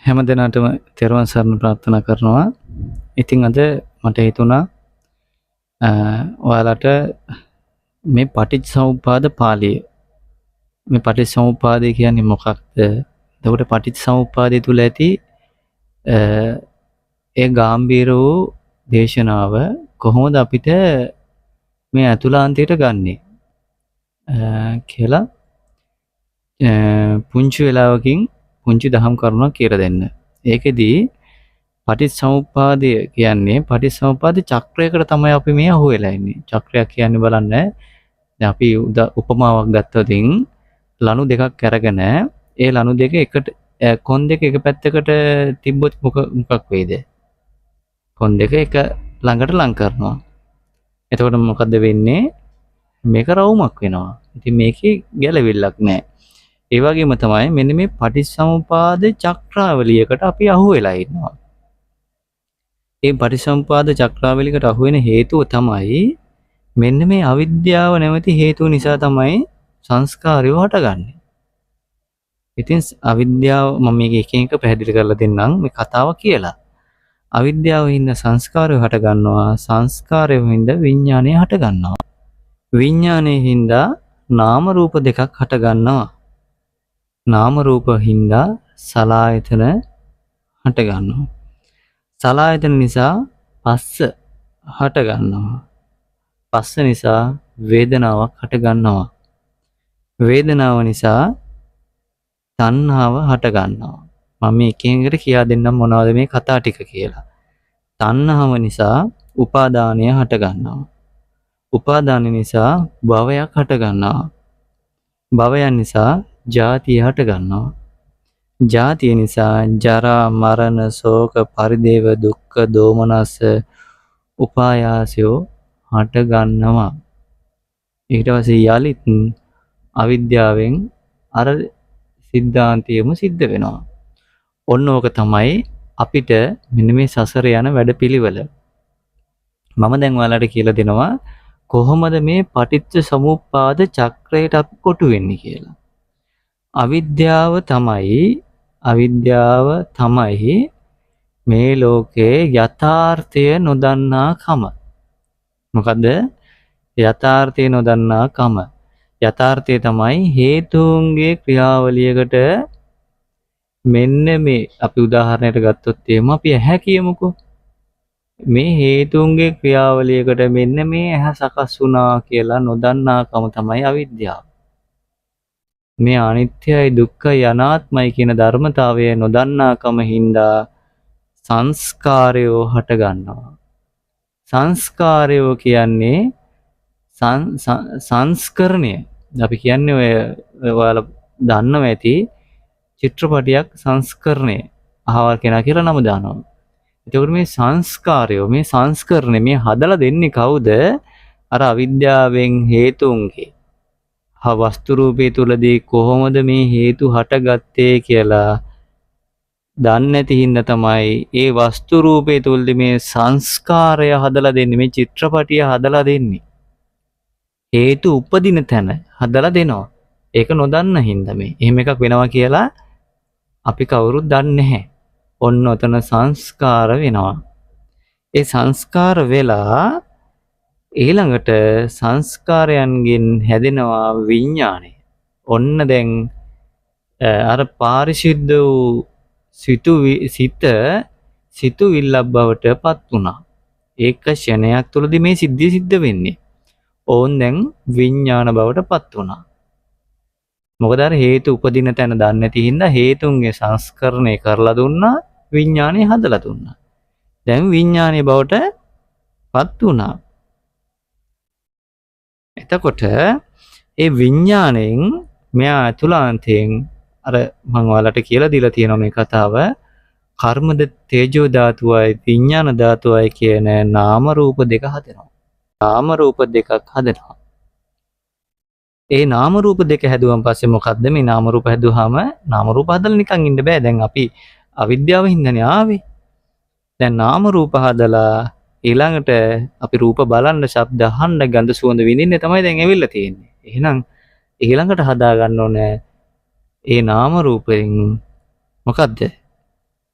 හැම දිනටම තෙරුවන් සරණ ප්‍රාර්ථනා කරනවා. ඉතින් අද මට හිතුණා ඔයාලට මේ පටිච්චසමුප්පාද පාළිය මේ පටිච්චසමුප්පාදය කියන්නේ මොකක්ද? එතකොට පටිච්චසමුප්පාදය තුල ඇති ඒ ගැඹීර වූ දේශනාව කොහොමද අපිට මේ අතුලාන්තයට ගන්නෙ කියලා පුංචි වෙලාවකින් පුංචි දහම් කරුණක් කියලා දෙන්න. ඒකෙදී පටිච්චසමුප්පාදය කියන්නේ පටිච්චසමුප්පාද චක්‍රයකට තමයි අපි මේ අහුවෙලා ඉන්නේ. චක්‍රයක් කියන්නේ බලන්න දැන් අපි උපමාවක් ගත්තොතින් ලණු දෙකක් අරගෙන ඒ ලණු දෙක එකට කොන් දෙක එක පැත්තකට තිබ්බොත් මොකක් වෙයිද? කොන් දෙක එක ළඟට ලං කරනවා. එතකොට මොකද්ද වෙන්නේ? මේක රවුමක් වෙනවා. ඉතින් මේකේ ගැළවිල්ලක් නැහැ. ඒ වගේම තමයි මෙන්න මේ පටිච්චසමුපාද චක්‍රාවලියකට අපි අහු වෙලා ඉන්නවා. ඒ පටිච්චසමුපාද චක්‍රාවලියකට අහු වෙන හේතුව තමයි මෙන්න මේ අවිද්‍යාව නැමැති හේතුව නිසා තමයි සංස්කාරය හටගන්නේ. ඉතින් අවිද්‍යාව මම මේක එකින් එක පැහැදිලි කරලා දෙන්නම් මේ කතාව කියලා. අවිද්‍යාවෙන් හින්දා සංස්කාරය හට ගන්නවා. සංස්කාරයෙන් හින්දා විඥානය හට ගන්නවා. විඥානයෙන් හින්දා නාම රූප දෙකක් හට ගන්නවා. නාම රූප හින්දා සලආයතන හට ගන්නවා. සලආයතන නිසා පස්ස හට ගන්නවා. පස්ස නිසා වේදනාවක් හට ගන්නවා. වේදනාව නිසා තණ්හාව හට ගන්නවා. මම මේ එකින් එකට කියා දෙන්නම් මොනවද මේ කතා ටික කියලා. තණ්හාව නිසා උපාදානය හට ගන්නවා. උපාදාන නිසා භවයක් හට ගන්නවා. භවයන් නිසා ජාතිය හට ගන්නවා. ජාතිය නිසා ජරා මරණ ශෝක පරිදේව දුක්ඛ දෝමනස්ස උපායාසයෝ හට ගන්නවා. ඊට පස්සේ යලිත් අවිද්‍යාවෙන් අර සිද්ධාන්තයම සිද්ධ වෙනවා. ඔන්න ඕක තමයි අපිට මෙන්න මේ සසර යන වැඩපිළිවෙල. මම දැන් ඔයාලට කියලා දෙනවා කොහොමද මේ පටිච්ච සමුප්පාද චක්‍රයට අපි කොටු වෙන්නේ කියලා. අවිද්‍යාව තමයි මේ ලෝකේ යථාර්ථය නොදන්නා කම. මොකද යථාර්ථය නොදන්නා කම. යථාර්ථය තමයි හේතුන්ගේ ක්‍රියාවලියකට මෙන්න මේ අපි උදාහරණයක් ගත්තොත් එහෙම අපි ඇහැ කියමුකෝ. මේ හේතුන්ගේ ක්‍රියාවලියකට මෙන්න මේ ඇහැ සකස් වුණා කියලා නොදන්නාකම තමයි අවිද්‍යාව. මේ අනිත්‍යයි දුක්ඛයි අනාත්මයි කියන ධර්මතාවය නොදන්නාකම හින්දා සංස්කාරයෝ හට ගන්නවා. සංස්කාරයෝ කියන්නේ සංස්කරණය. අපි කියන්නේ ඔයාලා දන්නව ඇති චිත්‍රපටයක් සංස්කරණය අහවල් කෙනා කියලා නම දානවා. එතකොට මේ සංස්කාරයෝ මේ සංස්කරණය මේ හදලා දෙන්නේ කවුද? අර අවිද්‍යාවෙන් හේතුන්ගේ වස්තු රූපේ තුලදී කොහොමද මේ හේතු හටගත්තේ කියලා දන්නේ නැති හින්දා තමයි ඒ වස්තු රූපේ තුලදී මේ සංස්කාරය හදලා දෙන්නේ, මේ චිත්‍රපටිය හදලා දෙන්නේ. හේතු උපදින තැන හදලා දෙනවා. ඒක නොදන්න හින්දා මේ එහෙම එකක් වෙනවා කියලා අපි කවුරුත් දන්නේ නැහැ. ඔන්න ඔතන සංස්කාර වෙනවා. ඒ සංස්කාර වෙලා ඊළඟට සංස්කාරයන්ගෙන් හැදෙනවා විඥානය. ඔන්න දැන් අර පාරිශුද්ධ වූ සිතුවිල්ලක් බවට පත් වුණා. ඒක ක්ෂණයක් තුළදී මේ සිද්ධිය සිද්ධ වෙන්නේ. ඕන් දැන් විඥාන බවට පත් වුණා. මොකද අර හේතු උපදින තැන දන්නේ නැති හින්දා හේතුන්ගේ සංස්කරණය කරලා දුන්නා, විඥානය හදලා දුන්නා. දැන් විඥානයේ බවට පත් වුණා. එතකොට ඒ විඥාණයෙන් මෙයා අතුලාන්තයෙන් අර මම ඔයාලට කියලා දීලා තියෙනවා මේ කතාව කර්මද තේජෝ ධාතුවයි විඥාන ධාතුවයි කියන නාම රූප දෙක හදනවා. නාම රූප දෙකක් හදනවා. ඒ නාම රූප දෙක හැදුවන් පස්සේ මොකද්ද මේ නාම රූප හැදුවාම නාම රූප හදලා නිකන් ඉන්න බෑ. දැන් අපි අවිද්‍යාව හින්දානේ ආවේ. දැන් නාම රූප හදලා ඊළඟට අපි රූප බලන්න, ශබ්ද අහන්න, ගඳ සුවඳ විඳින්න තමයි දැන් ඇවිල්ලා තියෙන්නේ. එහෙනම් ඊළඟට හදා ගන්න ඕනේ ඒ නාම රූපයෙන් මොකද්ද?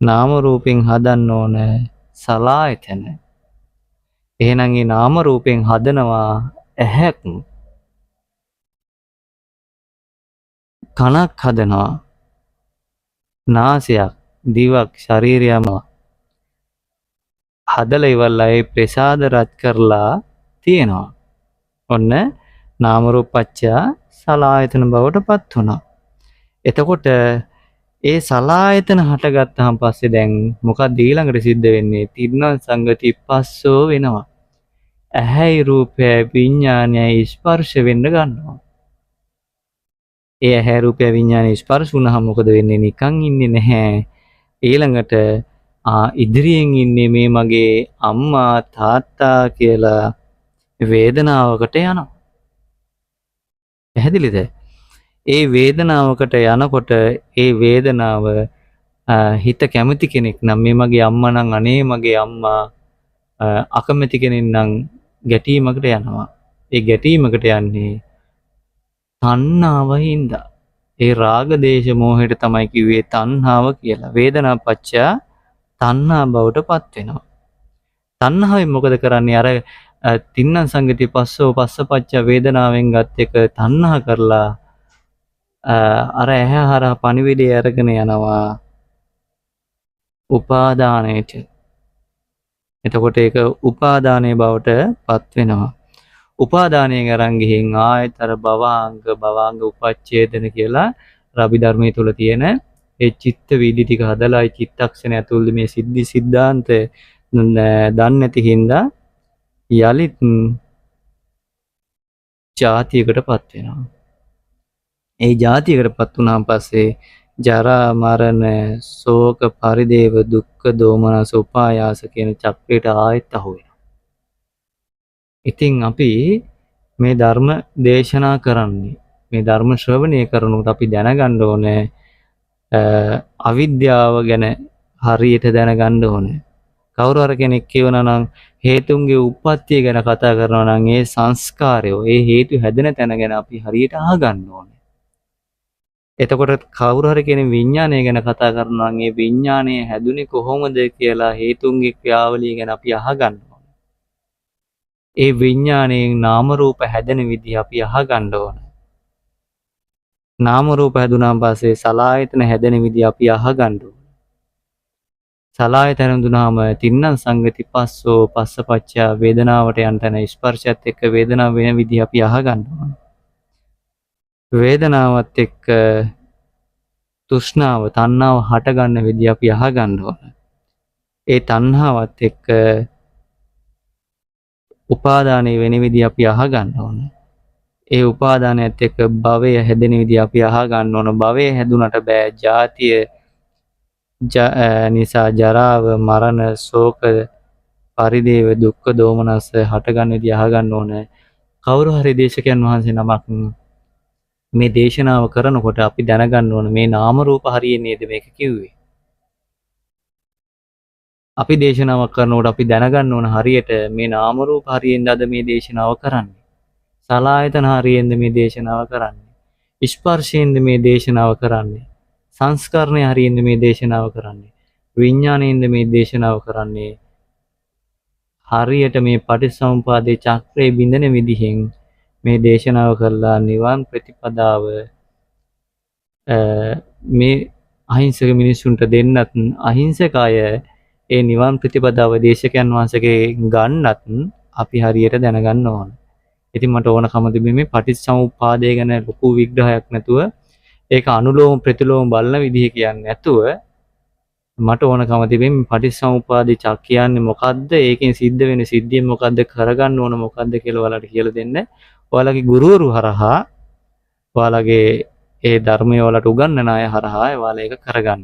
නාම රූපෙන් හදන්න ඕන සලායතන. එහෙනම් මේ නාම රූපෙන් හදනවා ඇහක්, කනක් හදනවා, නාසයක්, දිවක්, ශරීරයම හදලා ඉවරලා ඒ ප්‍රසාද රත් කරලා තියෙනවා. ඔන්න නාම රූප පත්‍ය සලායතන බවට පත් වුණා. එතකොට ඒ සලායතන හටගත්තාන් පස්සේ දැන් මොකක්ද ඊළඟට සිද්ධ වෙන්නේ? තින්න සංගති පස්සෝ වෙනවා. ඇහැයි රූපයයි විඥානයයි ස්පර්ශ වෙන්න ගන්නවා. ඒ ඇහැ රූපය විඥානය ස්පර්ශ වුණාම මොකද වෙන්නේ? නිකන් ඉන්නේ නැහැ. ඊළඟට ඉදිරියෙන් ඉන්නේ මේ මගේ අම්මා තාත්තා කියලා වේදනාවකට යනවා. පැහැදිලිද? ඒ වේදනාවකට යනකොට ඒ වේදනාව හිත කැමති කෙනෙක් නම් මේ මගේ අම්මා නම් අනේ මගේ අම්මා, අකමැති කෙනෙක් නම් ගැටීමකට යනවා. ඒ ගැටීමකට යන්නේ තණ්හාවින්ද. ඒ රාග දේශ මොහයට තමයි කිව්වේ තණ්හාව කියලා. වේදනා පත්‍ය තණ්හා බවට පත් වෙනවා. තණ්හාවෙන් මොකද කරන්නේ? අර තින්න සංගති පස්සෝ පස්සපච්ච වේදනාවෙන් ගත් එක තණ්හා කරලා අර ඇහැ හරහා පණිවිඩය අරගෙන යනවා උපාදානයට. එතකොට ඒක උපාදානයේ බවට පත් වෙනවා. උපාදානයෙන් අරන් ගිහින් ආයත අර භවාංග උපච්ඡේදන කියලා රබි ධර්මයේ තුල තියෙන ඒ චිත්ත වීදි ටික හදලා ඒ චිත්තක්ෂණ ඇතුළේ මේ සිද්ධි සිද්ධාන්ත දන්නේ නැති හින්දා යලිත් ජාතියකටපත් වෙනවා. ඒ ජාතියකටපත් වුණාන් පස්සේ ජරා මරණ ශෝක පරිදේව දුක්ඛ දෝමනස උපායාස කියන චක්‍රයට ආයෙත් අහු වෙනවා. ඉතින් අපි මේ ධර්ම දේශනා කරන්නේ, මේ ධර්ම ශ්‍රවණය කරනකොට අපි දැනගන්න ඕනේ අවිද්‍යාව ගැන හරියට දැනගන්න ඕනේ. කවුරු හරි කෙනෙක් කියවනවා නම් හේතුන්ගේ උප්පත්තිය ගැන කතා කරනවා නම් ඒ සංස්කාරය, ඒ හේතු හැදෙන තැන ගැන අපි හරියට අහගන්න ඕනේ. එතකොට කවුරු හරි කෙනෙක් විඥානය ගැන කතා කරනවා නම් ඒ විඥානය හැදුනේ කොහොමද කියලා හේතුන්ගේ ක්‍රියාවලිය ගැන අපි අහගන්න ඕනේ. ඒ විඥානයෙන් නාම රූප හැදෙන විදිහ අපි අහගන්න ඕනේ. නාම රූප හැදුනාන් පස්සේ සලායතන හැදෙන විදිහ අපි අහගන්න ඕනේ. සලායතන දුනාම තින්න සංගති පස්සෝ පස්සපච්ච වේදනාවට යන තැන ස්පර්ශයත් එක්ක වේදනාව වෙන විදිහ අපි අහගන්න ඕනේ. වේදනාවත් එක්ක තෘෂ්ණාව තණ්හාව හට ගන්න විදිහ අපි අහගන්න ඕනේ. ඒ තණ්හාවත් එක්ක උපාදානය වෙන විදිහ අපි අහගන්න ඕනේ. ඒ උපාදානයත් එක්ක භවය හැදෙන විදිහ අපි අහගන්න ඕන. භවය හැදුනට බෑ. ජාතිය නිසා ජරාව මරණ ශෝක පරිදේව දුක්ඛ දෝමනස හට ගන්න විදිහ අහගන්න ඕනේ. කවුරු හරි දේශකයන් වහන්සේ නමක් මේ දේශනාව කරනකොට අපි දැනගන්න ඕන මේ නාම රූප හරියේ නේද මේක කිව්වේ. අපි දේශනාවක් කරනකොට අපි දැනගන්න ඕන හරියට මේ නාම රූප හරියෙන්ද අද මේ දේශනාව කරන්නේ. සලායතන හරියෙන්ද මේ දේශනාව කරන්නේ. ස්පර්ශයෙන්ද මේ දේශනාව කරන්නේ. සංස්කරණය හරියෙන්ද මේ දේශනාව කරන්නේ. විඥාණයෙන්ද මේ දේශනාව කරන්නේ. හරියට මේ පටිච්චසමුපාදේ චක්‍රයේ බිඳෙන විදිහෙන් මේ දේශනාව කරලා නිවන් ප්‍රතිපදාව මේ අහිංසක මිනිසුන්ට දෙන්නත් අහිංසක අය ඒ නිවන් ප්‍රතිපදාව දේශකයන් වහන්සේගේ ගන්නත් අපි හරියට දැනගන්න ඕන. ඉතින් මට ඕනකම තිබෙන්නේ මේ පටිච්චසමුපාදය ගැන ලොකු විග්‍රහයක් නැතුව ඒක අනුලෝම ප්‍රතිලෝම බලන විදිහ කියන්නේ නැතුව මට ඕනකම තිබෙන්නේ මේ පටිච්චසමුපාදේ චක් කියන්නේ මොකද්ද? ඒකෙන් සිද්ධ වෙන සිද්ධිය මොකද්ද? කරගන්න ඕන මොකද්ද කියලා ඔයාලට කියලා දෙන්න. ඔයාලගේ ගුරුවරු හරහා ඔයාලගේ ඒ ධර්මය ඔයාලට උගන්වන අය හරහා ඔයාලා ඒක කරගන්න.